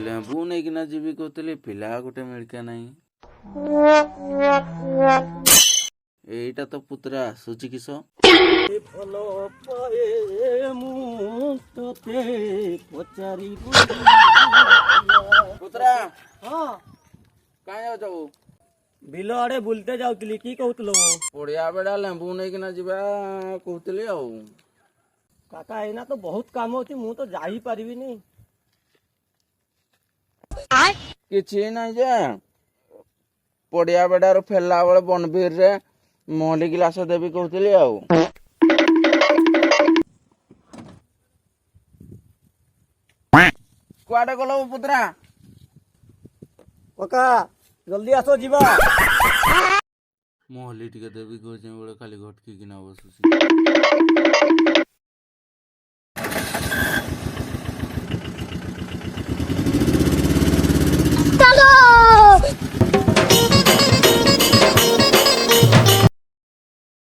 ଲେମ୍ବୁ ନେଇକିନା ଯିବି କହୁଥିଲି ପିଲା ଗୋଟେ ମିଳିକା ନାହିଁ। ଏଇଟା ତ ପୁତୁରା ଆସୁଛି କିସ? ଭଲ ପାଏ ମୁଁ ତତେ ପଚାରି ପୁତୁରା ହଁ କାହିଁ ଯାଉଛ? ବିଲ ଆଡେ ବୁଲତେ ଯାଉଥିଲି। କି କହୁଥିଲ? ପଡିଆ ବେଡା ଲେମ୍ବୁ ନେଇକିନା ଯିବା କହୁଥିଲି ଆଉ। କାକା ଏଇନା ତ ବହୁତ କାମ ଅଛି, ମୁଁ ତ ଯାଇପାରିବିନି। କିଛି ନାହିଁ ଯେ ପଡିଆ ବେଡାରୁ ଫେରିଲା ବେଳେ ବନବିରରେ ମହଲି ଗ୍ଲାସ ଦେବି କହୁଥିଲି ଆଉ। କୁଆଡେ ଗଲ ପୁତୁରା? କାକା ଜଲ୍ଦି ଆସ ଯିବା। ମହଲି ଟିକେ ଦେବି କହୁଛି ବେଳେ ଖାଲି ଘଟକିକିନା ବସୁଛି।